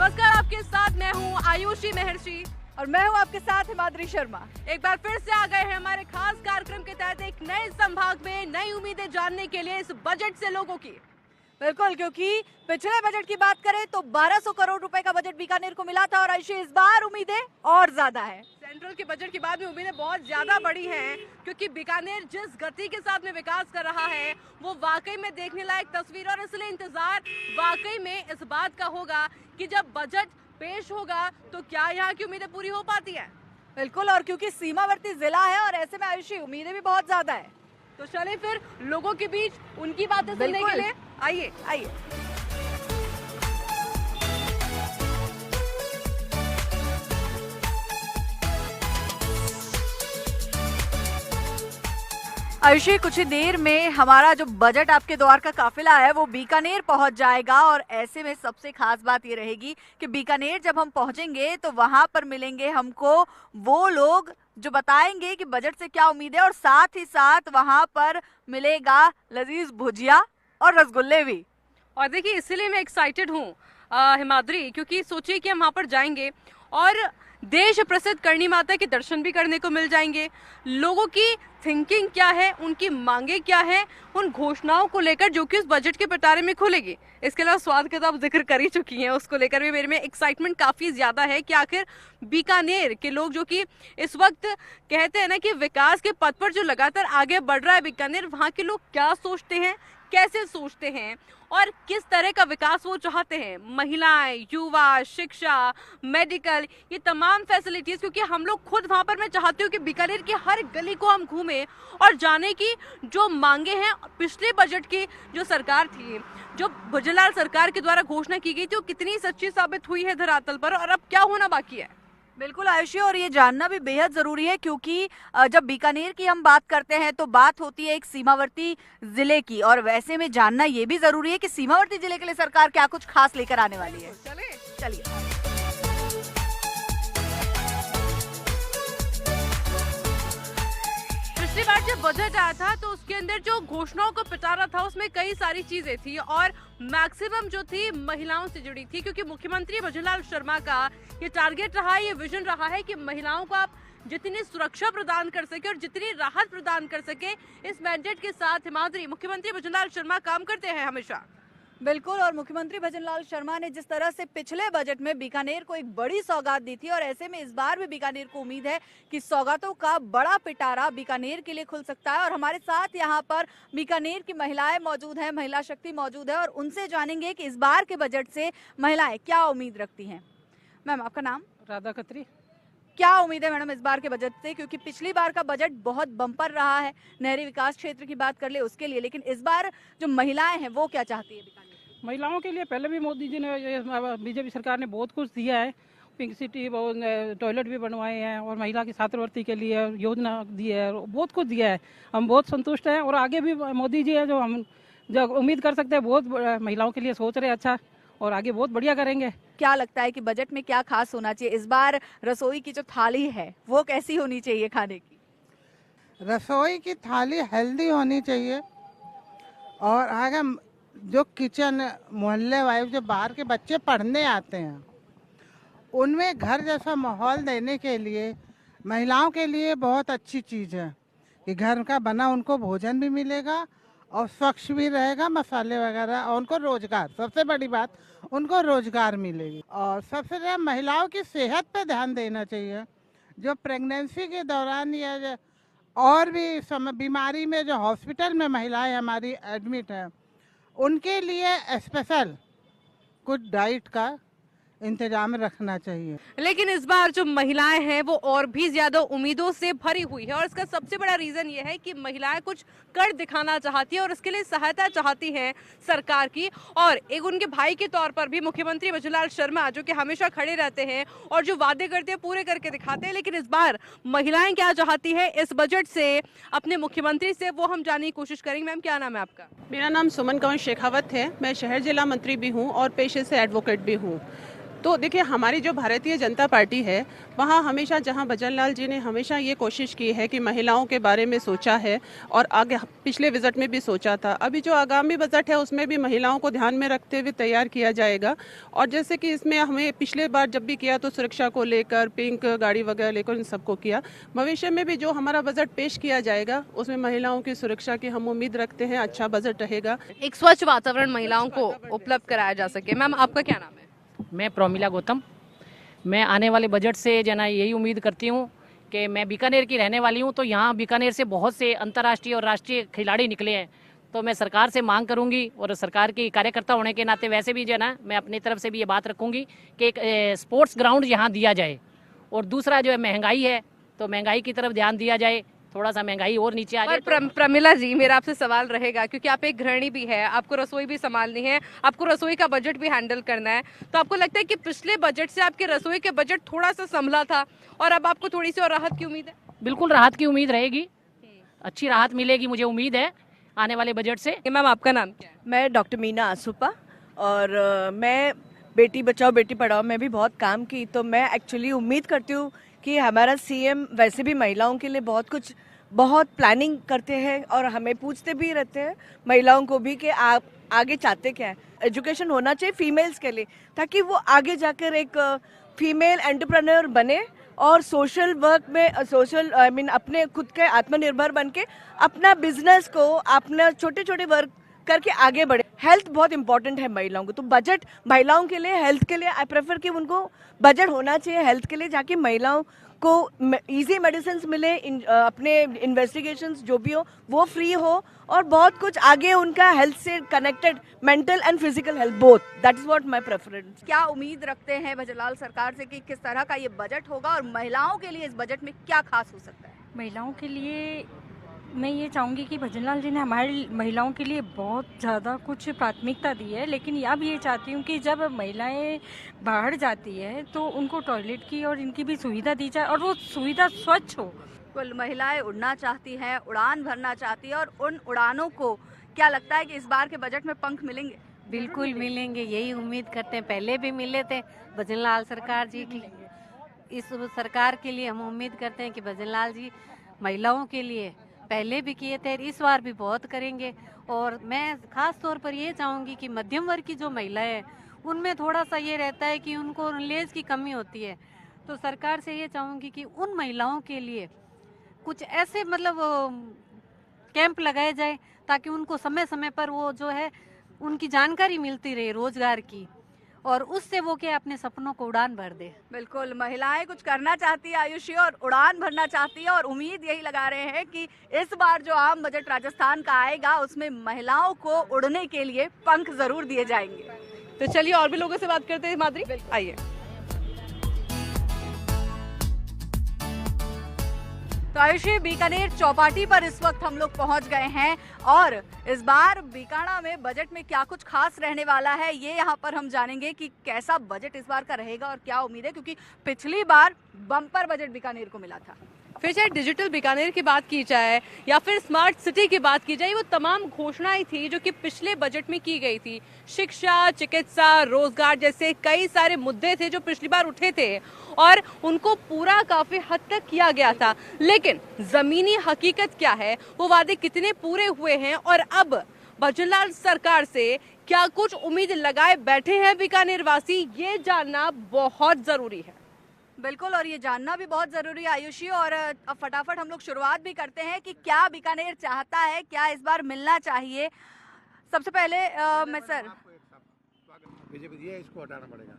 नमस्कार, आपके साथ मैं हूँ आयुषी महर्षि और मैं हूँ आपके साथ हिमाद्री शर्मा। एक बार फिर से आ गए हैं हमारे खास कार्यक्रम के तहत एक नए संभाग में नई उम्मीदें जानने के लिए इस बजट से लोगों की। बिल्कुल, क्योंकि पिछले बजट की बात करें तो 1200 करोड़ रुपए का बजट बीकानेर को मिला था और आयुषी इस बार उम्मीदें और ज्यादा है। सेंट्रल के बजट के बाद में उम्मीदें बहुत ज्यादा बड़ी हैं, क्योंकि बीकानेर जिस गति के साथ में विकास कर रहा है वो वाकई में देखने लायक तस्वीर, और इसलिए इंतजार वाकई में इस बात का होगा कि जब बजट पेश होगा तो क्या यहाँ की उम्मीदें पूरी हो पाती है। बिल्कुल, और क्योंकि सीमावर्ती जिला है और ऐसे में आयुषी उम्मीदें भी बहुत ज्यादा है। तो चले फिर लोगों के बीच उनकी बातें सुनने के लिए आइए। आयुषी, कुछ ही देर में हमारा जो बजट आपके द्वार का काफिला है वो बीकानेर पहुंच जाएगा और ऐसे में सबसे खास बात ये रहेगी कि बीकानेर जब हम पहुंचेंगे तो वहां पर मिलेंगे हमको वो लोग जो बताएंगे कि बजट से क्या उम्मीद है, और साथ ही साथ वहां पर मिलेगा लजीज भुजिया और रसगुल्ले भी। और देखिए, इसीलिए मैं एक्साइटेड हूँ हिमाद्री, क्योंकि सोचिए कि हम वहाँ पर जाएंगे और देश प्रसिद्ध करणी माता के दर्शन भी करने को मिल जाएंगे। लोगों की थिंकिंग क्या है, उनकी मांगे क्या है, उन घोषणाओं को लेकर जो कि उस बजट के पिटारे में खुलेगी। इसके अलावा स्वाद का तो आप जिक्र कर ही चुकी हैं, उसको लेकर भी मेरे में एक्साइटमेंट काफ़ी ज़्यादा है कि आखिर बीकानेर के लोग जो कि इस वक्त कहते हैं ना कि विकास के पथ पर जो लगातार आगे बढ़ रहा है बीकानेर, वहाँ के लोग क्या सोचते हैं, कैसे सोचते हैं और किस तरह का विकास वो चाहते हैं। महिलाएं, युवा, शिक्षा, मेडिकल, ये तमाम फैसिलिटीज़, क्योंकि हम लोग खुद वहाँ पर, मैं चाहती हूँ कि बीकानेर की हर गली को हम घूमें और जाने की जो मांगे हैं पिछले बजट की जो सरकार थी, जो भुजलाल सरकार के द्वारा घोषणा की गई थी, वो कितनी सच्ची साबित हुई है धरातल पर और अब क्या होना बाकी है। बिल्कुल आयुषी, और ये जानना भी बेहद जरूरी है क्योंकि जब बीकानेर की हम बात करते हैं तो बात होती है एक सीमावर्ती जिले की, और वैसे में जानना ये भी जरूरी है कि सीमावर्ती जिले के लिए सरकार क्या कुछ खास लेकर आने वाली है। चलिए। पिछली बार जब बजट आया था तो उसके अंदर जो घोषणाओं का पिटारा था उसमें कई सारी चीजें थी और मैक्सिमम जो थी महिलाओं से जुड़ी थी, क्योंकि मुख्यमंत्री भजनलाल शर्मा का ये टारगेट रहा है, ये विजन रहा है कि महिलाओं को आप जितनी सुरक्षा प्रदान कर सके और जितनी राहत प्रदान कर सके, इस मैंडेट के साथ हिमाद्री मुख्यमंत्री भजनलाल शर्मा काम करते हैं हमेशा। बिल्कुल, और मुख्यमंत्री भजनलाल शर्मा ने जिस तरह से पिछले बजट में बीकानेर को एक बड़ी सौगात दी थी और ऐसे में इस बार भी बीकानेर को उम्मीद है कि सौगातों का बड़ा पिटारा बीकानेर के लिए खुल सकता है। और हमारे साथ यहाँ पर बीकानेर की महिलाएं मौजूद हैं, महिला शक्ति मौजूद है, और उनसे जानेंगे कि इस बार के बजट से महिलाएं क्या उम्मीद रखती हैं। मैम, आपका नाम? राधा खत्री। क्या उम्मीद है मैडम इस बार के बजट से, क्योंकि पिछली बार का बजट बहुत बम्पर रहा है, नहरी विकास क्षेत्र की बात कर ले उसके लिए, लेकिन इस बार जो महिलाएं हैं वो क्या चाहती है बीकानेर? महिलाओं के लिए पहले भी मोदी जी ने, बीजेपी सरकार ने बहुत कुछ दिया है। पिंक सिटी, टॉयलेट भी बनवाए हैं और महिला की छात्रवृत्ति के लिए योजना दी है, बहुत कुछ दिया है। हम बहुत संतुष्ट हैं और आगे भी मोदी जी है जो हम उम्मीद कर सकते हैं, बहुत महिलाओं के लिए सोच रहे हैं अच्छा, और आगे बहुत बढ़िया करेंगे। क्या लगता है कि बजट में क्या खास होना चाहिए इस बार? रसोई की जो थाली है वो कैसी होनी चाहिए खाने की? रसोई की थाली हेल्दी होनी चाहिए, और अगर जो किचन मोहल्ले वाइज जो बाहर के बच्चे पढ़ने आते हैं उनमें घर जैसा माहौल देने के लिए महिलाओं के लिए बहुत अच्छी चीज़ है कि घर का बना उनको भोजन भी मिलेगा और स्वच्छ भी रहेगा, मसाले वगैरह, और उनको रोजगार, सबसे बड़ी बात उनको रोजगार मिलेगी। और सबसे ज़्यादा महिलाओं की सेहत पे ध्यान देना चाहिए। जो प्रेगनेंसी के दौरान या और भी बीमारी में जो हॉस्पिटल में महिलाएं हमारी एडमिट हैं उनके लिए स्पेशल कुछ डाइट का इंतजाम रखना चाहिए। लेकिन इस बार जो महिलाएं हैं वो और भी ज्यादा उम्मीदों से भरी हुई है, और इसका सबसे बड़ा रीजन ये है कि महिलाएं कुछ कर दिखाना चाहती है और इसके लिए सहायता चाहती हैं सरकार की। और एक उनके भाई के तौर पर भी मुख्यमंत्री भजनलाल शर्मा, जो कि हमेशा खड़े रहते हैं और जो वादे करते हैं पूरे करके दिखाते हैं, लेकिन इस बार महिलाएं क्या चाहती है इस बजट से अपने मुख्यमंत्री से, वो हम जानने की कोशिश करेंगे। मैम, क्या नाम है आपका? मेरा नाम सुमन कंवर शेखावत है। मैं शहर जिला मंत्री भी हूँ और पेशे से एडवोकेट भी हूँ। तो देखिए, हमारी जो भारतीय जनता पार्टी है वहाँ हमेशा, जहाँ भजन लाल जी ने हमेशा ये कोशिश की है कि महिलाओं के बारे में सोचा है, और आगे पिछले बजट में भी सोचा था। अभी जो आगामी बजट है उसमें भी महिलाओं को ध्यान में रखते हुए तैयार किया जाएगा। और जैसे कि इसमें हमें पिछले बार जब भी किया तो सुरक्षा को लेकर, पिंक गाड़ी वगैरह लेकर इन सबको किया। भविष्य में भी जो हमारा बजट पेश किया जाएगा उसमें महिलाओं की सुरक्षा की हम उम्मीद रखते हैं, अच्छा बजट रहेगा। एक स्वच्छ वातावरण महिलाओं को उपलब्ध कराया जा सके। मैम, आपका क्या नाम है? मैं प्रोमिला गौतम। मैं आने वाले बजट से जना यही उम्मीद करती हूँ कि मैं बीकानेर की रहने वाली हूँ, तो यहाँ बीकानेर से बहुत से अंतर्राष्ट्रीय और राष्ट्रीय खिलाड़ी निकले हैं। तो मैं सरकार से मांग करूँगी, और सरकार की कार्यकर्ता होने के नाते वैसे भी जो है ना, मैं अपनी तरफ से भी ये बात रखूँगी कि एक स्पोर्ट्स ग्राउंड यहाँ दिया जाए। और दूसरा जो है महंगाई है, तो महंगाई की तरफ ध्यान दिया जाए, थोड़ा सा महंगाई और नीचे आ जाए। और प्रमिला जी, मेरा आपसे सवाल रहेगा, क्योंकि आप एक गृहिणी भी है, आपको रसोई भी संभालनी है, आपको रसोई का बजट भी हैंडल करना है, तो आपको लगता है कि पिछले बजट से आपके रसोई के बजट थोड़ा सा संभला था और अब आपको थोड़ी सी और राहत की उम्मीद है? बिल्कुल राहत की उम्मीद रहेगी, अच्छी राहत मिलेगी, मुझे उम्मीद है आने वाले बजट से। मैम, आपका नाम क्या है? मैं डॉक्टर मीना आसुपा, और मैं बेटी बचाओ बेटी पढ़ाओ में भी बहुत काम की। तो मैं एक्चुअली उम्मीद करती हूँ कि हमारा सीएम वैसे भी महिलाओं के लिए बहुत प्लानिंग करते हैं, और हमें पूछते भी रहते हैं महिलाओं को भी कि आप आगे चाहते क्या है। एजुकेशन होना चाहिए फीमेल्स के लिए, ताकि वो आगे जाकर एक फीमेल एंटरप्रेन्योर बने और सोशल वर्क में अपने खुद के आत्मनिर्भर बन के अपना बिजनेस को, अपना छोटे छोटे वर्क करके आगे बढ़े। हेल्थ बहुत इंपॉर्टेंट है महिलाओं को, तो बजट महिलाओं के लिए, हेल्थ के लिए आई प्रेफर कि उनको बजट होना चाहिए हेल्थ के लिए, जाके महिलाओं को इजी मेडिसिन मिले, अपने इन्वेस्टिगेशंस जो भी हो वो फ्री हो, और बहुत कुछ आगे उनका हेल्थ से connected, mental and physical health both, that is what my preference. क्या उम्मीद रखते हैं भजनलाल सरकार से कि किस तरह का ये बजट होगा और महिलाओं के लिए इस बजट में क्या खास हो सकता है? महिलाओं के लिए मैं ये चाहूँगी कि भजनलाल जी ने हमारी महिलाओं के लिए बहुत ज़्यादा कुछ प्राथमिकता दी है, लेकिन अब ये चाहती हूँ कि जब महिलाएं बाहर जाती है तो उनको टॉयलेट की और इनकी भी सुविधा दी जाए, और वो सुविधा स्वच्छ हो। कुल महिलाएं उड़ना चाहती हैं, उड़ान भरना चाहती है, और उन उड़ानों को क्या लगता है कि इस बार के बजट में पंख मिलेंगे? बिल्कुल मिलेंगे, यही उम्मीद करते हैं। पहले भी मिले थे भजनलाल सरकार जी की, इस सरकार के लिए हम उम्मीद करते हैं कि भजनलाल जी महिलाओं के लिए पहले भी किए थे, इस बार भी बहुत करेंगे। और मैं खास तौर पर ये चाहूँगी कि मध्यम वर्ग की जो महिलाएं हैं उनमें थोड़ा सा ये रहता है कि उनको रिलीज की कमी होती है, तो सरकार से ये चाहूँगी कि उन महिलाओं के लिए कुछ ऐसे कैंप लगाए जाए, ताकि उनको समय समय पर वो जो है उनकी जानकारी मिलती रहे रोजगार की, और उससे वो क्या अपने सपनों को उड़ान भर दे। बिल्कुल, महिलाएं कुछ करना चाहती है आयुषी, और उड़ान भरना चाहती है, और उम्मीद यही लगा रहे हैं कि इस बार जो आम बजट राजस्थान का आएगा उसमें महिलाओं को उड़ने के लिए पंख जरूर दिए जाएंगे। तो चलिए और भी लोगों से बात करते हैं। माधुरी, आइए। तो आयुषी, बीकानेर चौपाटी पर इस वक्त हम लोग पहुंच गए हैं, और इस बार बीकाना में बजट में क्या कुछ खास रहने वाला है ये यहाँ पर हम जानेंगे कि कैसा बजट इस बार का रहेगा और क्या उम्मीद है, क्योंकि पिछली बार बम्पर बजट बीकानेर को मिला था। फिर चाहे डिजिटल बीकानेर की बात की जाए या फिर स्मार्ट सिटी की बात की जाए, वो तमाम घोषणाएं थी जो कि पिछले बजट में की गई थी। शिक्षा, चिकित्सा, रोजगार जैसे कई सारे मुद्दे थे जो पिछली बार उठे थे, और उनको पूरा काफी हद तक किया गया था। लेकिन जमीनी हकीकत क्या है, वो वादे कितने पूरे हुए हैं, और अब भजनलाल सरकार से क्या कुछ उम्मीद लगाए बैठे हैं बीकानेर वासी, ये जानना बहुत जरूरी है। बिल्कुल, और ये जानना भी बहुत जरूरी है आयुषी। और अब फटाफट हम लोग शुरुआत भी करते हैं कि क्या बीकानेर चाहता है, क्या इस बार मिलना चाहिए। सबसे पहले मैं सर, बीजेपी दिया, इसको हटाना पड़ेगा।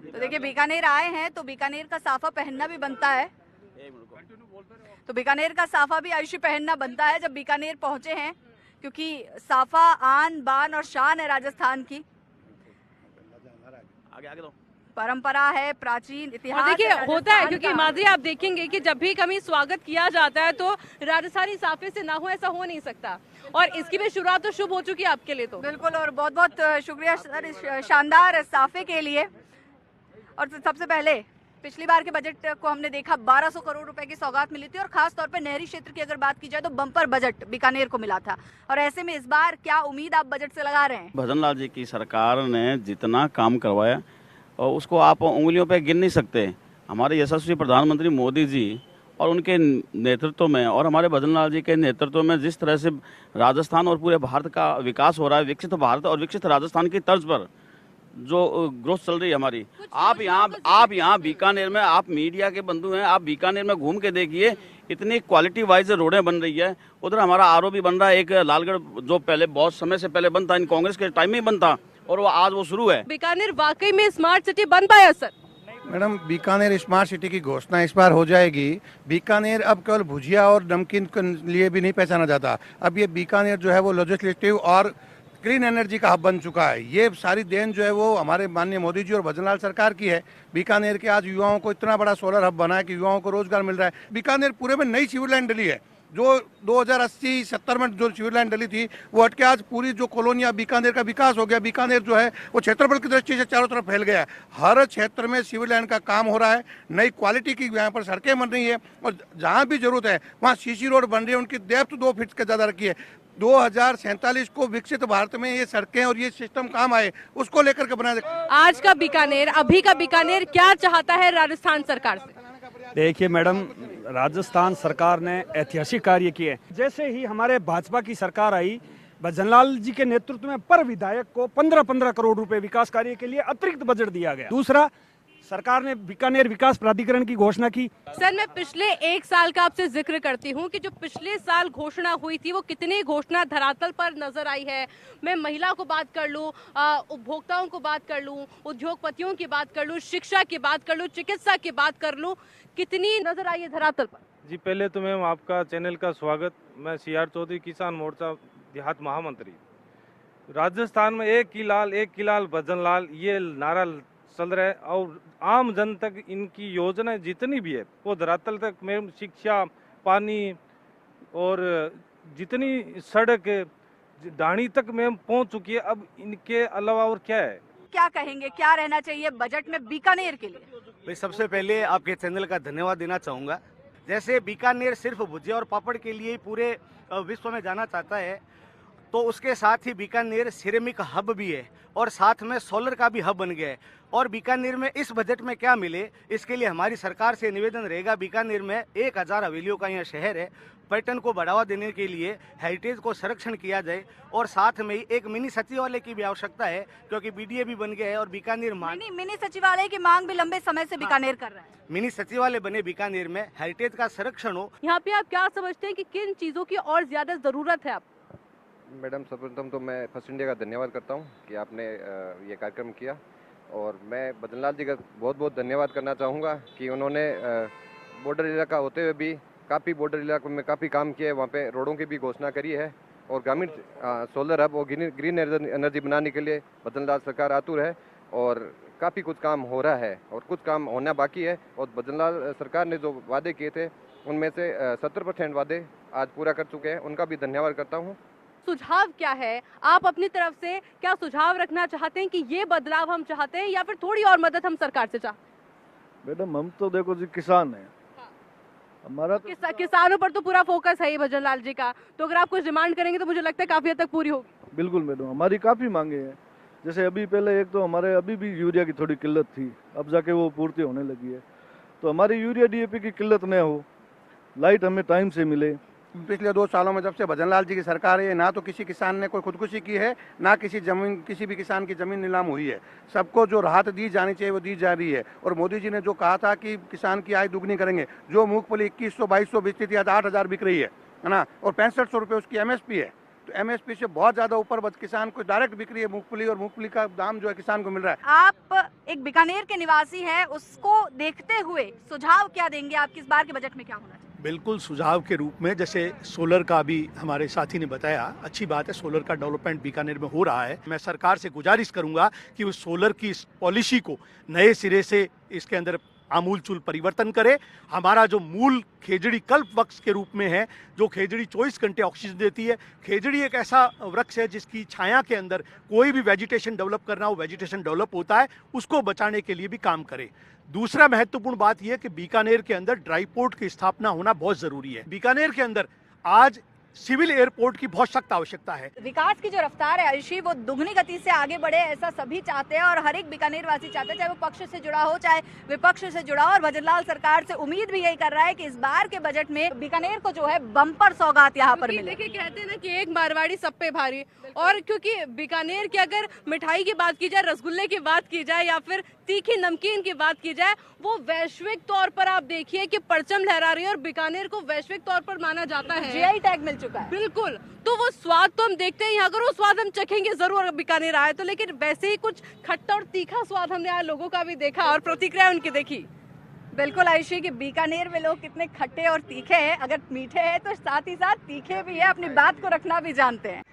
तो देखिए, बीकानेर आए हैं तो बीकानेर का साफा पहनना भी बनता है, तो बीकानेर का साफा भी आयुषी पहनना बनता है जब बीकानेर पहुंचे हैं, क्योंकि साफा आन बान और शान है राजस्थान की, आगे परंपरा है, प्राचीन इतिहास। देखिए होता है, क्योंकि माधुरी आप देखेंगे कि जब भी कभी स्वागत किया जाता है तो राजस्थानी साफे से ना हो ऐसा हो नहीं सकता, और इसकी भी शुरुआत तो शुभ हो चुकी है आपके लिए। तो बिल्कुल, और बहुत बहुत शुक्रिया सर इस शानदार साफे के लिए। और सबसे पहले पिछली बार के बजट को हमने देखा, 1200 करोड़ रुपए की सौगात मिली थी, और खास तौर पे नहरी क्षेत्र की अगर बात की जाए तो बम्पर बजट बीकानेर को मिला था। और ऐसे में इस बार क्या उम्मीद आप बजट से लगा रहे हैं? भजनलाल जी की सरकार ने जितना काम करवाया और उसको आप उंगलियों पे गिन नहीं सकते। हमारे यशस्वी प्रधानमंत्री मोदी जी और उनके नेतृत्व में और हमारे भजन लाल जी के नेतृत्व में जिस तरह से राजस्थान और पूरे भारत का विकास हो रहा है, विकसित भारत और विकसित राजस्थान की तर्ज पर जो ग्रोथ चल रही है हमारी, आप यहाँ बीकानेर में, आप मीडिया के बंधु हैं, आप बीकानेर में घूम के देखिए, इतनी क्वालिटी वाइज रोडें बन रही है। उधर हमारा आरओ भी बन रहा है, एक लालगढ़ जो पहले बहुत समय से पहले बंद था, इन कांग्रेस के टाइम में बंद था और वो आज वो शुरू है। बीकानेर वाकई में स्मार्ट सिटी बन पाया sir? Madam, Bikaner smart city की घोषणा इस बार हो जाएगी। बीकानेर अब केवल भुजिया और नमकीन के लिए भी नहीं पहचाना जाता, अब ये बीकानेर जो है वो लॉजिस्टिक और ग्रीन एनर्जी का हब बन चुका है। ये सारी देन जो है वो हमारे माननीय मोदी जी और भजनलाल सरकार की है। बीकानेर के आज युवाओं को इतना बड़ा सोलर हब बना है कि युवाओं को रोजगार मिल रहा है। बीकानेर पूरे में नई सिविल लाइन डली है, जो 2080-70 में जो सिविल लाइन डली थी वो हटके आज पूरी जो कॉलोनियाँ बीकानेर का विकास हो गया। बीकानेर जो है वो क्षेत्रफल की दृष्टि से चारों तरफ फैल गया है। हर क्षेत्र में सिविल लाइन का काम हो रहा है, नई क्वालिटी की यहाँ पर सड़कें बन रही है और जहाँ भी जरूरत है वहाँ सीसी रोड बन रही है, उनकी डेप्थ 2 फीट के ज़्यादा रखी है। 2047 को विकसित भारत में ये सड़कें और ये सिस्टम काम आए, उसको लेकर के बनाया। आज का बीकानेर, अभी का बीकानेर क्या चाहता है राजस्थान सरकार से? देखिए मैडम, राजस्थान सरकार ने ऐतिहासिक कार्य किए। जैसे ही हमारे भाजपा की सरकार आई, भजनलाल जी के नेतृत्व में पर विधायक को 15-15 करोड़ रुपए विकास कार्य के लिए अतिरिक्त बजट दिया गया। दूसरा, सरकार ने बीकानेर विकास प्राधिकरण की घोषणा की। सर, मैं पिछले 1 साल का आपसे जिक्र करती हूँ कि जो पिछले साल घोषणा हुई थी वो कितनी घोषणा धरातल पर नजर आई है। मैं महिला को बात कर लूँ, उपभोक्ताओं को बात कर लूँ, उद्योगपतियों की बात कर लूँ, शिक्षा की बात कर लूँ, चिकित्सा की बात कर लूँ, कितनी नजर आई है धरातल पर? जी, पहले तो मैम आपका चैनल का स्वागत। मैं CR चौधरी, किसान मोर्चा देहात महामंत्री। राजस्थान में एक की लाल भजन लाल, ये नारा चल रहा है और आम जन तक इनकी योजनाएं जितनी भी है वो धरातल तक मैम, शिक्षा, पानी और जितनी सड़क ढाणी तक मैम पहुंच चुकी है। अब इनके अलावा और क्या है? क्या कहेंगे, क्या रहना चाहिए बजट में बीकानेर के लिए? भाई, सबसे पहले आपके चैनल का धन्यवाद देना चाहूँगा। जैसे बीकानेर सिर्फ भुजिया और पापड़ के लिए पूरे विश्व में जाना चाहता है, तो उसके साथ ही बीकानेर सिरेमिक हब भी है और साथ में सोलर का भी हब बन गया है। और बीकानेर में इस बजट में क्या मिले, इसके लिए हमारी सरकार से निवेदन रहेगा। बीकानेर में 1000 हवेलियों का यह शहर है, पर्यटन को बढ़ावा देने के लिए हेरिटेज को संरक्षण किया जाए और साथ में ही एक मिनी सचिवालय की भी आवश्यकता है, क्योंकि BDA भी बन गया है और बीकानेर मिनी सचिवालय की मांग भी लंबे समय से बीकानेर कर रहा है। मिनी सचिवालय बने बीकानेर में, हेरिटेज का संरक्षण हो। यहाँ पे आप क्या समझते हैं कि किन चीजों की और ज्यादा जरूरत है? आप मैडम, सर्वप्रथम तो मैं फर्स्ट इंडिया का धन्यवाद करता हूँ कि आपने ये कार्यक्रम किया और मैं भजनलाल जी का बहुत बहुत धन्यवाद करना चाहूँगा कि उन्होंने बॉर्डर इलाका होते हुए भी काफ़ी बॉर्डर इलाकों में काफ़ी काम किया है। वहाँ पे रोडों की भी घोषणा करी है और ग्रामीण सोलर हब और ग्रीन एनर्जी बनाने के लिए भजनलाल सरकार आतुर है और काफ़ी कुछ काम हो रहा है और कुछ काम होना बाकी है। और भजनलाल सरकार ने जो वादे किए थे उनमें से 70% वादे आज पूरा कर चुके हैं, उनका भी धन्यवाद करता हूँ। सुझाव क्या है? आप अपनी तरफ से क्या सुझाव रखना चाहते हैं कि ये बदलाव हम चाहते हैं या फिर थोड़ी और मदद हम सरकार से चाहते हैं? मैडम, हम तो देखो जी किसान हैं, हमारा तो किसानों पर तो पूरा फोकस है ये भजनलाल जी का, तो अगर आप कुछ डिमांड करेंगे तो मुझे लगता है काफी हद तक पूरी होगी। बिल्कुल मैडम, हमारी काफ़ी मांगे हैं। जैसे अभी पहले एक तो हमारे अभी भी यूरिया की थोड़ी किल्लत थी, अब जाके वो पूर्ति होने लगी है, तो हमारी यूरिया DAP की किल्लत न हो, लाइट हमें टाइम से मिले। पिछले 2 सालों में जब से भजनलाल जी की सरकार है, ना तो किसी किसान ने कोई खुदकुशी की है, ना किसी भी किसान की जमीन नीलाम हुई है। सबको जो राहत दी जानी चाहिए वो दी जा रही है। और मोदी जी ने जो कहा था कि किसान की आय दुगनी करेंगे, जो मूंगफली 2100-2200 बिकती थी, 8000 बिक रही है ना, और 6500 रुपये उसकी MSP है। तो MSP से बहुत ज्यादा ऊपर किसान को डायरेक्ट बिक रही है मूंगफली, और मूंगफली का दाम जो है किसान को मिल रहा है। आप एक बीकानेर के निवासी हैं, उसको देखते हुए सुझाव क्या देंगे? आप किस बार के बजट में क्या होना चाहिए? बिल्कुल सुझाव के रूप में, जैसे सोलर का भी हमारे साथी ने बताया, अच्छी बात है, सोलर का डेवलपमेंट बीकानेर में हो रहा है। मैं सरकार से गुजारिश करूंगा कि उस सोलर की पॉलिसी को नए सिरे से इसके अंदर आमूलचूल परिवर्तन करे। हमारा जो मूल खेजड़ी कल्प वृक्ष के रूप में है, जो खेजड़ी 24 घंटे ऑक्सीजन देती है, खेजड़ी एक ऐसा वृक्ष है जिसकी छाया के अंदर कोई भी वेजिटेशन डेवलप करना हो, वेजिटेशन डेवलप होता है, उसको बचाने के लिए भी काम करे। दूसरा महत्वपूर्ण बात यह है कि बीकानेर के अंदर ड्राई पोर्ट की स्थापना होना बहुत जरूरी है। बीकानेर के अंदर आज सिविल एयरपोर्ट की बहुत सख्त आवश्यकता है। विकास की जो रफ्तार है आयुषी, वो दुगनी गति से आगे बढ़े, ऐसा सभी चाहते हैं और हर एक बीकानेर वासी चाहते हैं, चाहे वो पक्ष से जुड़ा हो चाहे विपक्ष से जुड़ा हो। और भजनलाल सरकार से उम्मीद भी यही कर रहा है कि इस बार के बजट में बीकानेर को जो है बम्पर सौगात यहाँ पर मिले। देखिए, कहते हैं ना कि एक मारवाड़ी सब पे भारी, और क्योंकि बीकानेर की अगर मिठाई की बात की जाए, रसगुल्ले की बात की जाए या फिर तीखी नमकीन की बात की जाए, वो वैश्विक तौर पर आप देखिए कि परचम लहरा रही है और बीकानेर को वैश्विक तौर पर माना जाता है। जीआई टैग मिल चुका है। बिल्कुल, तो वो स्वाद तो हम देखते हैं, अगर वो स्वाद हम चखेंगे जरूर अगर बीकानेर आए तो, लेकिन वैसे ही कुछ खट्टा और तीखा स्वाद हमने यहाँ लोगों का भी देखा और प्रतिक्रिया उनकी देखी। बिल्कुल आयुषी कि बीकानेर में लोग कितने खट्टे और तीखे हैं, अगर मीठे हैं तो साथ ही साथ तीखे भी है, अपनी बात को रखना भी जानते हैं।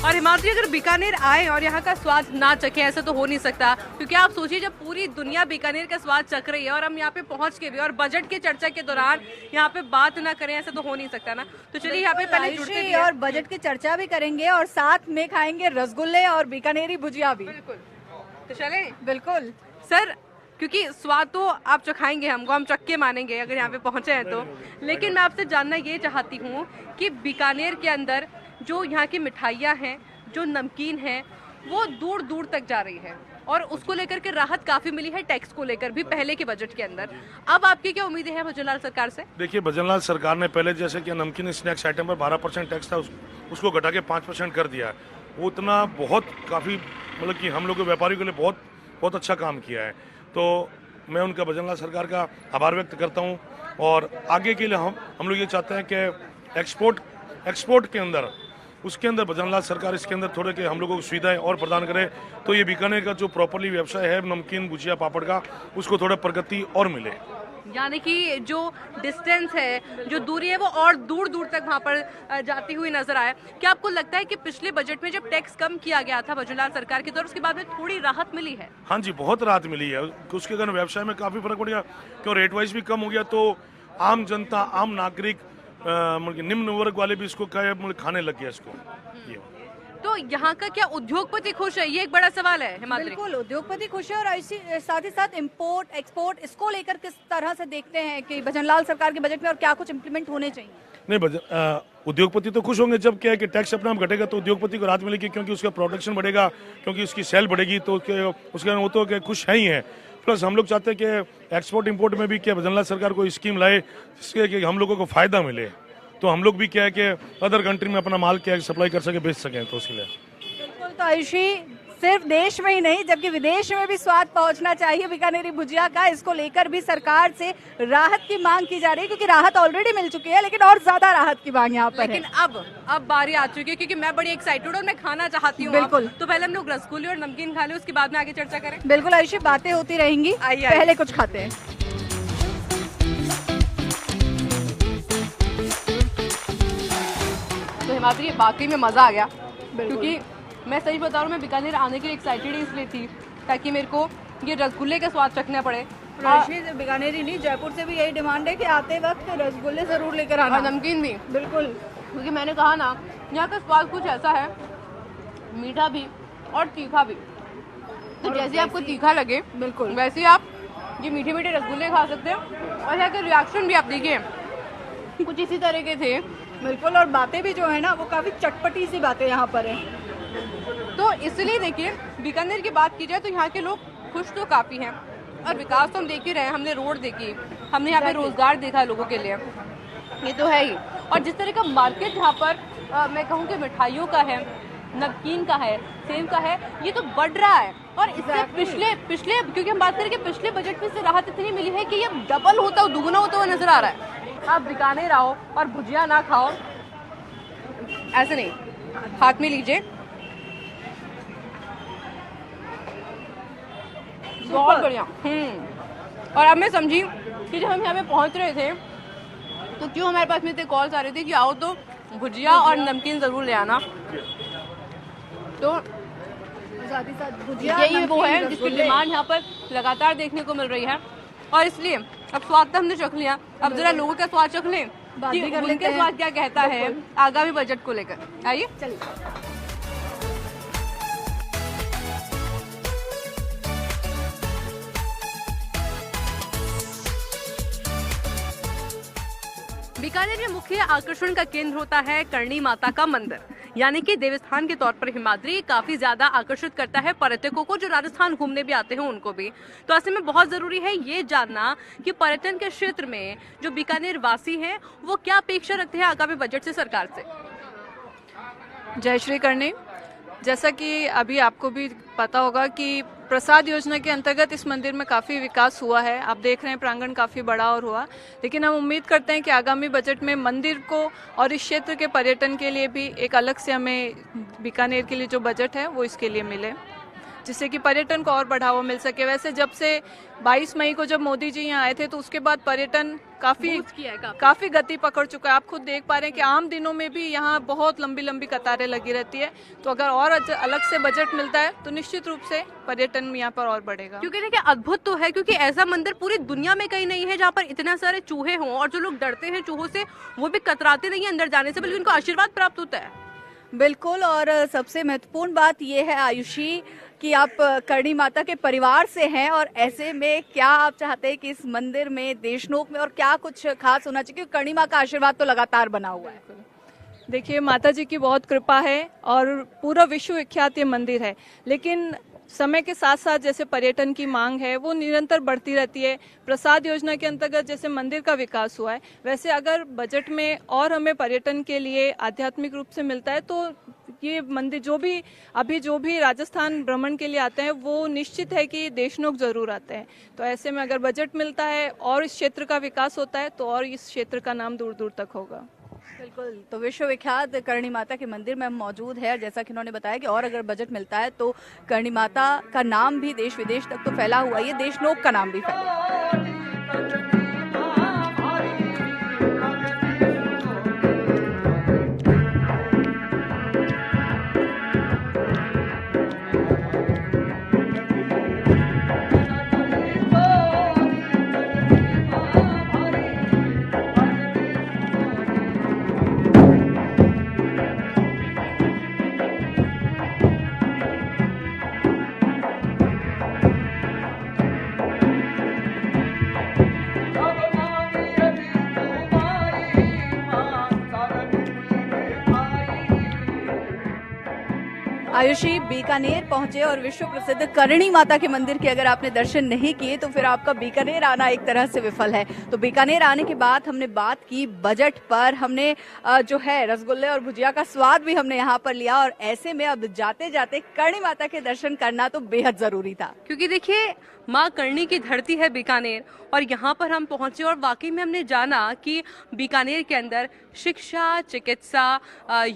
और हिमाद्री, अगर बीकानेर आए और यहाँ का स्वाद ना चखे, ऐसा तो हो नहीं सकता, क्योंकि आप सोचिए जब पूरी दुनिया बीकानेर का स्वाद चख रही है और हम यहाँ पे पहुँच के भी और बजट की चर्चा के दौरान यहाँ पे बात ना करें, ऐसा तो हो नहीं सकता ना। तो चलिए यहाँ पे पहले जुड़ते भी और बजट की चर्चा भी करेंगे और साथ में खाएंगे रसगुल्ले और बीकानेरी भुजिया भी। बिल्कुल, तो चले। बिल्कुल सर, क्योंकि स्वाद तो आप चखाएंगे हमको, हम चख के मानेंगे अगर यहाँ पे पहुँचे हैं तो, लेकिन मैं आपसे जानना ये चाहती हूँ कि बीकानेर के अंदर जो यहाँ की मिठाइयाँ हैं, जो नमकीन है, वो दूर दूर तक जा रही है और उसको लेकर के राहत काफी मिली है टैक्स को लेकर भी पहले के बजट के अंदर। अब आपकी क्या उम्मीदें हैं भजनलाल सरकार से? देखिए, भजनलाल सरकार ने पहले जैसे कि नमकीन स्नैक्स आइटम पर 12% टैक्स था, उसको घटा के 5% कर दिया है। वो उतना बहुत काफ़ी मतलब कि हम लोग के व्यापारियों के लिए बहुत बहुत अच्छा काम किया है। तो मैं उनका भजनलाल सरकार का आभार व्यक्त करता हूँ और आगे के लिए हम लोग ये चाहते हैं कि एक्सपोर्ट के अंदर उसके अंदर भजनलाल सरकार इसके अंदर थोड़े के हम लोगों को सुविधाएं और प्रदान करे, तो ये बीकानेर का जो प्रॉपरली व्यवसाय है नमकीन भुजिया पापड़ का, उसको थोड़ा प्रगति और मिले। यानी कि जो डिस्टेंस है, जो दूरी है, वो और दूर दूर तक वहाँ पर जाती हुई नजर आए। क्या आपको लगता है कि पिछले बजट में जब टैक्स कम किया गया था भजनलाल सरकार की, तो उसके बाद में थोड़ी राहत मिली है? हाँ जी, बहुत राहत मिली है। उसके कारण व्यवसाय में काफी फर्क पड़ गया, क्यों रेट वाइज भी कम हो गया, तो आम जनता, आम नागरिक, निम्न वर्ग वाले भी इसको खाने लग गया इसको। तो यहाँ का क्या उद्योगपति खुश है, ये एक बड़ा सवाल है हिमाद्री। बिल्कुल, उद्योगपति खुश है और साथ ही साथ इम्पोर्ट एक्सपोर्ट, इसको लेकर किस तरह से देखते हैं कि भजनलाल सरकार के बजट में और क्या कुछ इम्प्लीमेंट होने चाहिए? नहीं, उद्योगपति तो खुश होंगे जब क्या है कि टैक्स अपना घटेगा तो उद्योगपति को राहत मिलेगी, क्योंकि उसका प्रोडक्शन बढ़ेगा, क्योंकि उसकी सेल बढ़ेगी, तो उसके वो तो खुश है ही है। प्लस हम लोग चाहते हैं कि एक्सपोर्ट इंपोर्ट में भी क्या भजनलाल सरकार कोई स्कीम लाए जिसके कि हम लोगों को फायदा मिले, तो हम लोग भी क्या है कि अदर कंट्री में अपना माल क्या सप्लाई कर सके, बेच सकें, तो इसलिए। बिल्कुल, तो आयुषी सिर्फ देश में ही नहीं जबकि विदेश में भी स्वाद पहुंचना चाहिए बीकानेरी भुजिया का, इसको लेकर भी सरकार से राहत की मांग की जा रही है, क्योंकि राहत ऑलरेडी मिल चुकी है लेकिन और ज्यादा राहत की मांग यहाँ पर लेकिन है। अब बारी आ चुकी है, क्योंकि मैं बड़ी एक्साइटेड और मैं खाना चाहती हूँ। बिल्कुल, तो पहले हम लोग रसगुल्ले और नमकीन खा लें, उसके बाद में आगे चर्चा करें। बिल्कुल आयुषी, बातें होती रहेंगी, पहले कुछ खाते हैं। तो हिमाद्री, बाकी में मजा आ गया, क्योंकि मैं सही बता रहा हूँ, मैं बीकानेर आने के लिए एक्साइटेड इसलिए थी ताकि मेरे को ये रसगुल्ले का स्वाद चखना पड़े। बीकानेर ही नहीं, जयपुर से भी यही डिमांड है कि आते वक्त रसगुल्ले जरूर लेकर आना, नमकीन भी। बिल्कुल, क्योंकि मैंने कहा ना, यहाँ का स्वाद कुछ ऐसा है, मीठा भी और तीखा भी। तो जैसे आपको तीखा लगे बिल्कुल वैसे आप ये मीठे मीठे रसगुल्ले खा सकते हैं। और यहाँ के रिएक्शन भी आप देखिए कुछ इसी तरह के थे। बिल्कुल, और बातें भी जो है ना वो काफी चटपटी सी बातें यहाँ पर है। तो इसलिए देखिए, बीकानेर की बात की जाए तो यहाँ के लोग खुश तो काफ़ी हैं, और विकास तो हम देख ही रहे हैं, हमने रोड देखी, हमने यहाँ पे रोजगार देखा लोगों के लिए, ये तो है ही। और जिस तरह का मार्केट यहाँ पर मैं कहूँ कि मिठाइयों का है, नमकीन का है, सेम का है, ये तो बढ़ रहा है। और इससे पिछले क्योंकि हम बात करें कि पिछले बजट में से राहत इतनी मिली है कि ये डबल होता हुआ, दुगुना होता हुआ नजर आ रहा है। आप बीकानेर आओ और भुजिया ना खाओ, ऐसे नहीं, हाथ में लीजिए, बहुत बढ़िया। और अब मैं समझी कि जब हम यहाँ पे पहुँच रहे थे तो क्यों हमारे पास में इतने कॉल्स आ रहे थे कि आओ तो भुजिया और नमकीन जरूर ले आना। तो साथ ही साथ भुजिया, यही वो है जिसकी डिमांड यहाँ पर लगातार देखने को मिल रही है। और इसलिए अब स्वाद तो हमने चख लिया, अब जरा लोगों का स्वाद चख लें बात कि भी कर उनके लेते हैं। स्वाद क्या कहता है आगामी बजट को लेकर। आइए चलिए। बीकानेर में मुख्य आकर्षण का केंद्र होता है करणी माता का मंदिर, यानी कि देवस्थान के तौर पर हिमाद्री काफी ज्यादा आकर्षित करता है पर्यटकों को, जो राजस्थान घूमने भी आते हैं उनको भी। तो ऐसे में बहुत जरूरी है ये जानना कि पर्यटन के क्षेत्र में जो बीकानेर वासी हैं वो क्या अपेक्षा रखते हैं आगामी बजट से सरकार से। जय श्री करणी। जैसा कि अभी आपको भी पता होगा कि प्रसाद योजना के अंतर्गत इस मंदिर में काफ़ी विकास हुआ है। आप देख रहे हैं प्रांगण काफ़ी बड़ा और हुआ, लेकिन हम उम्मीद करते हैं कि आगामी बजट में मंदिर को और इस क्षेत्र के पर्यटन के लिए भी एक अलग से हमें बीकानेर के लिए जो बजट है वो इसके लिए मिले, जिससे कि पर्यटन को और बढ़ावा मिल सके। वैसे जब से 22 मई को जब मोदी जी यहाँ आए थे तो उसके बाद पर्यटन काफ़ी गति पकड़ चुका है। आप खुद देख पा रहे हैं कि आम दिनों में भी यहाँ बहुत लंबी लंबी कतारें लगी रहती है। तो अगर और अलग से बजट मिलता है तो निश्चित रूप से पर्यटन यहाँ पर और बढ़ेगा। क्योंकि देखिए अद्भुत तो है, क्योंकि ऐसा मंदिर पूरी दुनिया में कहीं नहीं है जहाँ पर इतना सारे चूहे हों और जो लोग डरते हैं चूहों से वो भी कतराते नहीं है अंदर जाने से, बल्कि उनको आशीर्वाद प्राप्त होता है। बिल्कुल। और सबसे महत्वपूर्ण बात यह है आयुषी कि आप करणी माता के परिवार से हैं, और ऐसे में क्या आप चाहते हैं कि इस मंदिर में, देशनोक में और क्या कुछ खास होना चाहिए, क्योंकि करणी माँ का आशीर्वाद तो लगातार बना हुआ है। देखिए माता जी की बहुत कृपा है और पूरा विश्व विख्यात ये मंदिर है, लेकिन समय के साथ साथ जैसे पर्यटन की मांग है वो निरंतर बढ़ती रहती है। प्रसाद योजना के अंतर्गत जैसे मंदिर का विकास हुआ है, वैसे अगर बजट में और हमें पर्यटन के लिए आध्यात्मिक रूप से मिलता है तो ये मंदिर जो भी राजस्थान भ्रमण के लिए आते हैं वो निश्चित है कि देशनोक जरूर आते हैं। तो ऐसे में अगर बजट मिलता है और इस क्षेत्र का विकास होता है तो और इस क्षेत्र का नाम दूर दूर तक होगा। बिल्कुल। तो विश्वविख्यात करणी माता के मंदिर में हम मौजूद है, और जैसा कि उन्होंने बताया कि और अगर बजट मिलता है तो करणी माता का नाम भी देश विदेश तक तो फैला हुआ है, देशनोक का नाम भी फैला। आयुषी बीकानेर पहुंचे और विश्व प्रसिद्ध करणी माता के मंदिर के अगर आपने दर्शन नहीं किए तो फिर आपका बीकानेर आना एक तरह से विफल है। तो बीकानेर आने के बाद हमने बात की बजट पर, हमने जो है रसगुल्ले और भुजिया का स्वाद भी हमने यहाँ पर लिया, और ऐसे में अब जाते जाते करणी माता के दर्शन करना तो बेहद जरूरी था। क्योंकि देखिए माँ करणी की धरती है बीकानेर, और यहाँ पर हम पहुंचे और वाकई में हमने जाना कि बीकानेर के अंदर शिक्षा, चिकित्सा,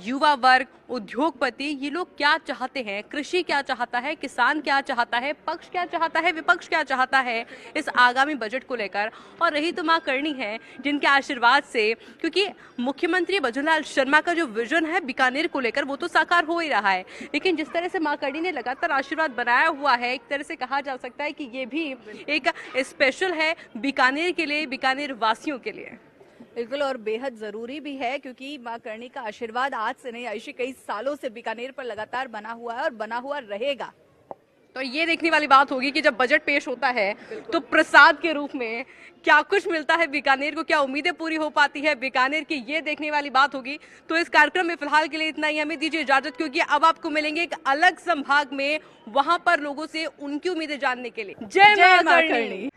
युवा वर्ग, उद्योगपति, ये लोग क्या चाहते हैं, कृषि क्या चाहता है, किसान क्या चाहता है, पक्ष क्या चाहता है, विपक्ष क्या चाहता है इस आगामी बजट को लेकर। और रही तो माँ करणी है जिनके आशीर्वाद से, क्योंकि मुख्यमंत्री भजनलाल शर्मा का जो विजन है बीकानेर को लेकर वो तो साकार हो ही रहा है, लेकिन जिस तरह से माँ करणी ने लगातार आशीर्वाद बनाया हुआ है, एक तरह से कहा जा सकता है कि ये भी एक स्पेशल है बीकानेर के लिए, बीकानेर वासियों के लिए। बिल्कुल। और बेहद जरूरी भी है, क्योंकि माँ करणी का आशीर्वाद आज से नहीं आयुषी कई सालों से बीकानेर पर लगातार बना हुआ है और बना हुआ रहेगा। तो ये देखने वाली बात होगी कि जब बजट पेश होता है तो प्रसाद के रूप में क्या कुछ मिलता है बीकानेर को, क्या उम्मीदें पूरी हो पाती है बीकानेर की, ये देखने वाली बात होगी। तो इस कार्यक्रम में फिलहाल के लिए इतना ही, हमें दीजिए इजाजत, क्योंकि अब आपको मिलेंगे एक अलग संभाग में, वहां पर लोगों से उनकी उम्मीदें जानने के लिए। जय मां करणी।